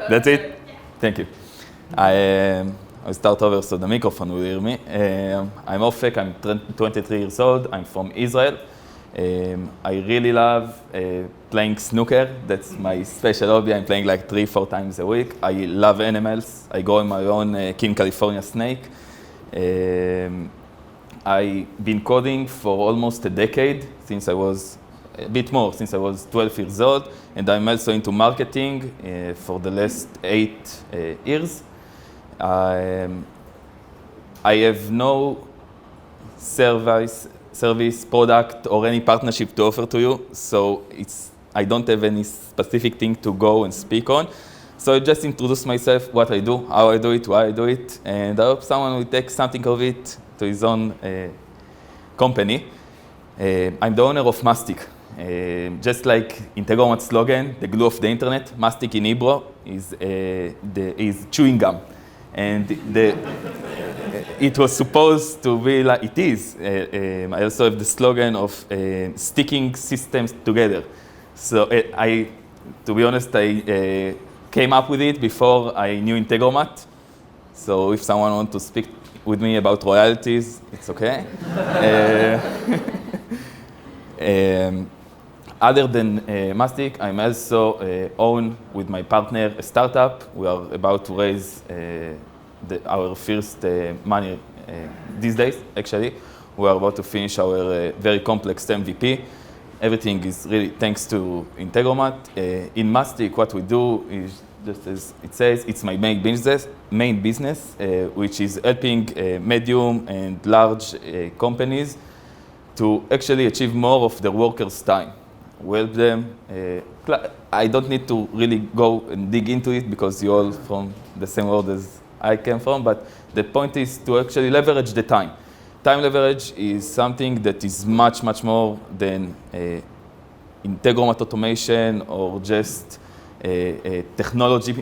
That's it? Thank you. I'll start over so the microphone will hear me. I'm Opek, I'm 23 years old, I'm from Israel. I really love playing snooker, that's my special hobby. I'm playing like 3-4 times a week. I love animals, I grow my own King California snake. I've been coding for almost a decade, since I was 12 years old, and I'm also into marketing for the last 8 years. I have no service, product, or any partnership to offer to you, so I don't have any specific thing to go and speak on. So I just introduce myself, what I do, how I do it, why I do it, and I hope someone will take something of it to his own company. I'm the owner of Mastic. Just like Integrocon's slogan, the glue of the internet, Mastic in Hebrew is chewing gum. And it was supposed to be like it is. I also have the slogan of sticking systems together. So to be honest, I came up with it before I knew Integrocon. So if someone wants to speak with me about royalties, it's okay. Other than Mastic, I'm also own with my partner a startup. We are about to raise our first money these days, actually. We are about to finish our very complex MVP. Everything is really thanks to Integrocon. In Mastic, what we do is, just as it says, it's my main business, which is helping medium and large companies to actually achieve more of their workers' time. We help them. I don't need to really go and dig into it because you're all from the same world as I came from, but the point is to actually leverage the time. Time leverage is something that is much, much more than Integrocon automation or just a technology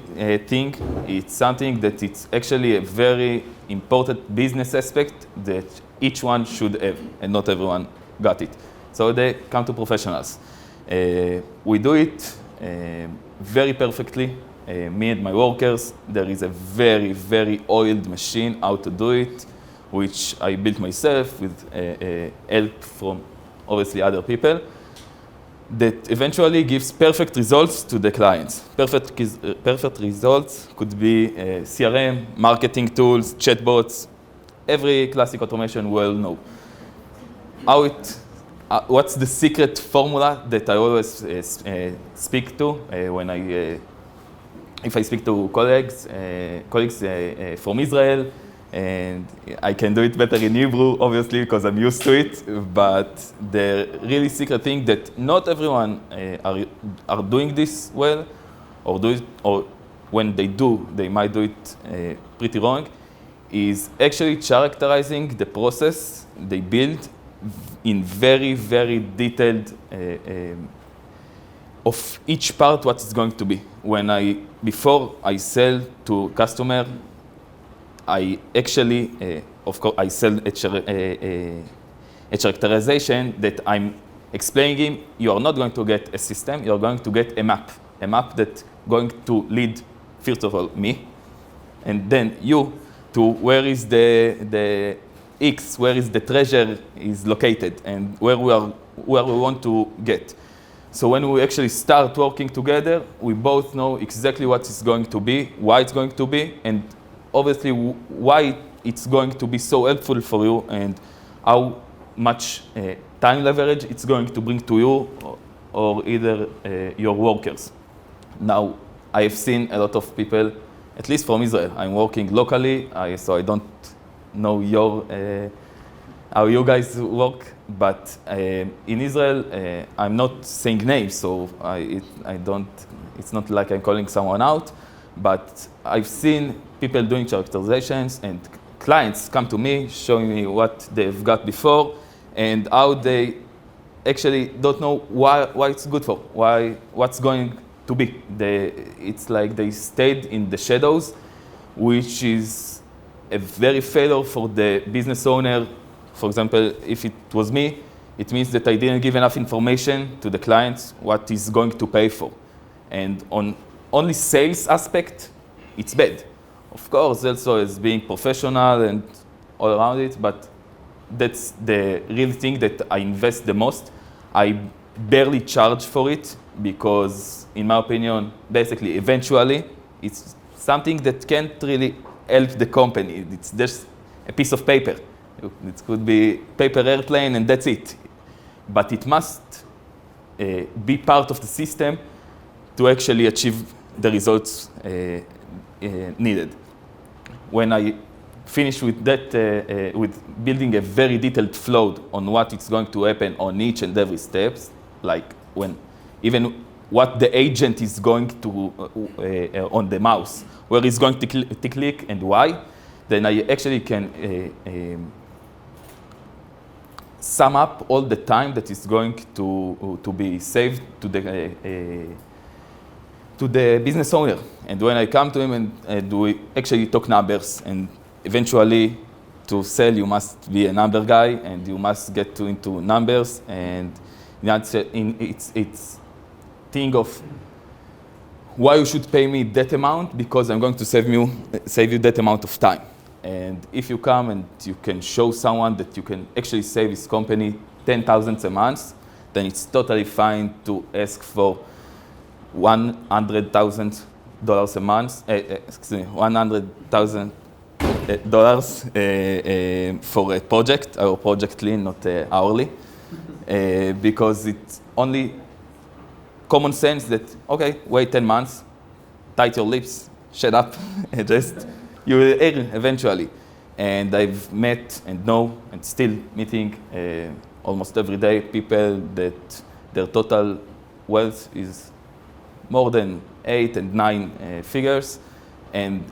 thing. It's something that it's actually a very important business aspect that each one should have, and not everyone got it. So they come to professionals. We do it very perfectly, me and my workers. There is a very, very oiled machine how to do it, which I built myself with help from obviously other people, that eventually gives perfect results to the clients. Perfect results could be CRM, marketing tools, chatbots, every classic automation well know. What's the secret formula that I always speak to when if I speak to colleagues from Israel, and I can do it better in Hebrew, obviously, because I'm used to it, but the really secret thing that not everyone are doing this well, or when they do, they might do it pretty wrong, is actually characterizing the process they build in very, very detailed of each part what it's going to be. Before I sell to customer, I actually, of course, I sell a characterization that I'm explaining him, you are not going to get a system, you're going to get a map that's going to lead, first of all, me, and then you, to where is the X, where is the treasure is located, and where we want to get. So when we actually start working together, we both know exactly what it's going to be, why it's going to be, and obviously why it's going to be so helpful for you, and how much time leverage it's going to bring to you or either your workers. Now, I have seen a lot of people, at least from Israel. I'm working locally, so I don't know how you guys work, but in Israel, I'm not saying names, so it's not like I'm calling someone out, but I've seen people doing characterizations, and clients come to me showing me what they've got before and how they actually don't know why it's good for, what's going to be. It's like they stayed in the shadows, which is a very failure for the business owner. For example, if it was me, it means that I didn't give enough information to the clients what he's going to pay for. And on only sales aspect, it's bad. Of course, also as being professional and all around it, but that's the real thing that I invest the most. I barely charge for it because, in my opinion, basically, eventually, it's something that can't really help the company. It's just a piece of paper. It could be paper airplane and that's it. But it must be part of the system to actually achieve the results needed. When I finish with that, with building a very detailed flow on what is going to happen on each and every steps, like even what the agent is going to on the mouse, where it's going to click and why, then I actually can sum up all the time that is going to be saved to the business owner. And when I come to him and we actually talk numbers, and eventually to sell you must be a number guy and you must get into numbers, and it's thing of why you should pay me that amount, because I'm going to save you that amount of time. And if you come and you can show someone that you can actually save his company $10,000 a month, then it's totally fine to ask for $100,000 a month, $100,000 for a project, or project lean, not hourly, because it's only common sense that, okay, wait 10 months, tight your lips, shut up, and just, you will earn eventually. And I've met and know and still meeting almost every day people that their total wealth is more than 8 and 9 figures, and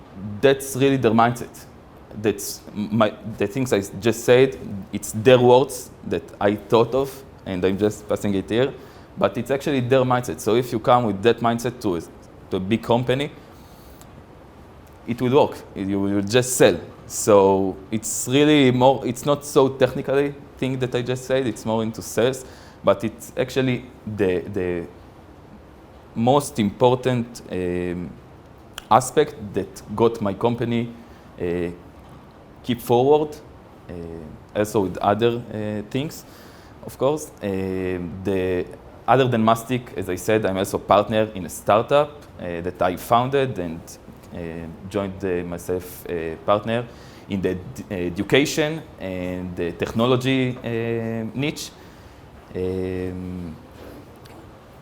that's really their mindset. That's the things I just said, it's their words that I thought of, and I'm just passing it here, but it's actually their mindset. So if you come with that mindset to a big company, it will work. You will just sell. So it's really more, it's not so technically thing that I just said, it's more into sales, but it's actually the most important aspect that got my company keep forward, also with other things, of course. Other than Mastic, as I said, I'm also a partner in a startup that I founded and joined myself partner in the education and the technology niche.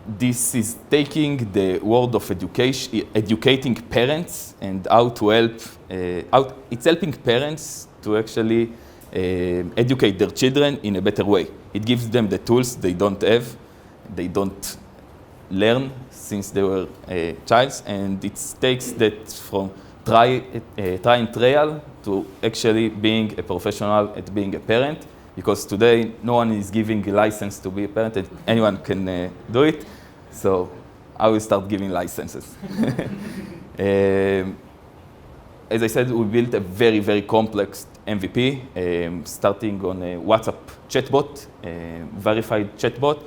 This is taking the world of educating parents and how to help, it's helping parents to actually educate their children in a better way. It gives them the tools they don't have, they don't learn since they were a child, and it takes that from try and trial to actually being a professional at being a parent, because today no one is giving a license to be a parent, and anyone can do it. So I will start giving licenses. As I said, we built a very, very complex MVP, starting on a WhatsApp chatbot, verified chatbot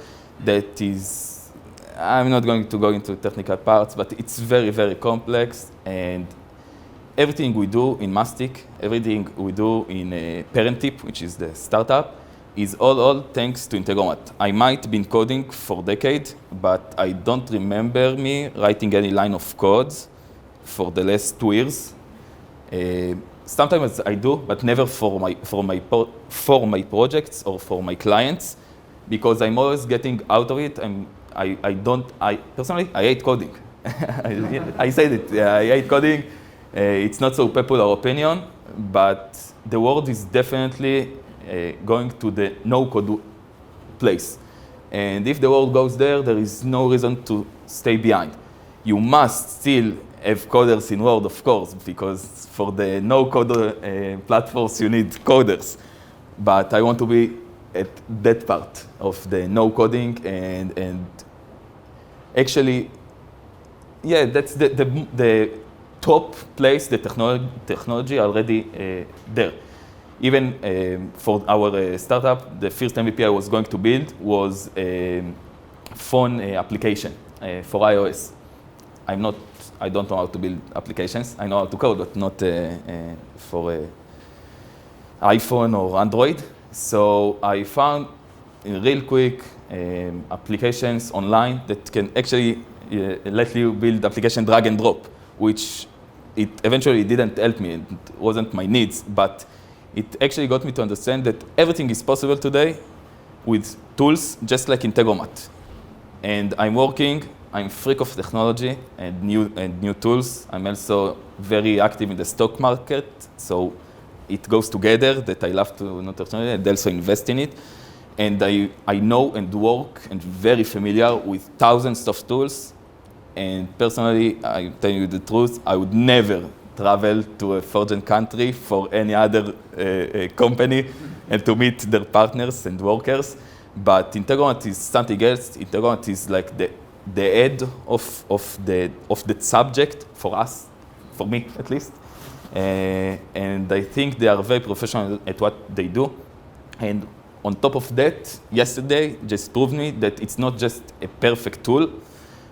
that is, I'm not going to go into technical parts, but it's very, very complex. And everything we do in Mastic, everything we do in Parent Tip, which is the startup, is all thanks to Integrocon. I might have been coding for a decade, but I don't remember me writing any line of codes for the last 2 years. Sometimes I do, but never for my projects or for my clients, because I'm always getting out of it. Personally, I hate coding. I said it, I hate coding. It's not so popular opinion, but the world is definitely going to the no-code place. And if the world goes there, there is no reason to stay behind. You must still have coders in Word, of course, because for the no-code platforms, you need coders. But I want to be at that part of the no-coding, and actually, yeah, that's the top place, the technology already there. Even for our startup, the first MVP I was going to build was a phone application for iOS. I don't know how to build applications. I know how to code, but not for iPhone or Android. So I found real quick applications online that can actually let you build application drag and drop, which it eventually didn't help me. It wasn't my needs, but it actually got me to understand that everything is possible today with tools just like Integromat. And I'm a freak of technology and new tools. I'm also very active in the stock market, so it goes together that I love to know technology and also invest in it. And I know and work and very familiar with thousands of tools. And personally, I tell you the truth, I would never travel to a foreign country for any other company and to meet their partners and workers. But Integromat is something else. Integromat is like the head of the subject for us, for me at least. And I think they are very professional at what they do. And on top of that, yesterday just proved me that it's not just a perfect tool,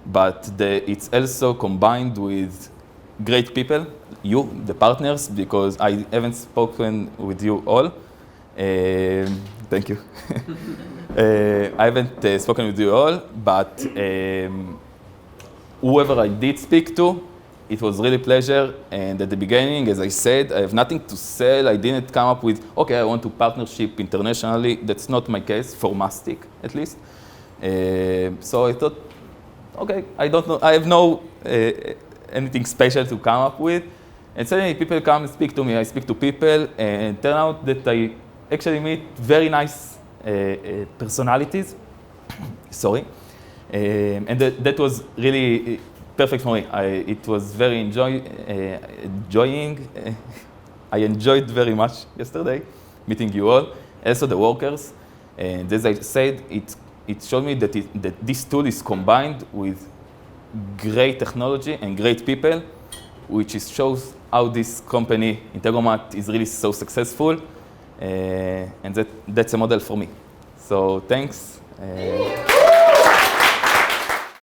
but it's also combined with great people, you, the partners, because I haven't spoken with you all. Thank you. I haven't spoken with you all, but whoever I did speak to, it was really a pleasure. And at the beginning, as I said, I have nothing to sell. I didn't come up with, okay, I want to partnership internationally. That's not my case, for Mastic, at least. So I thought, okay, I don't know, I have no anything special to come up with. And suddenly people come and speak to me. I speak to people, and turn out that I actually meet very nice personalities. Sorry. And that was really perfect for me. It was very enjoying. I enjoyed very much yesterday, meeting you all, also the workers. And as I said, it showed me that this tool is combined with great technology and great people, which shows how this company, Integromat, is really so successful. And that's a model for me. So thanks.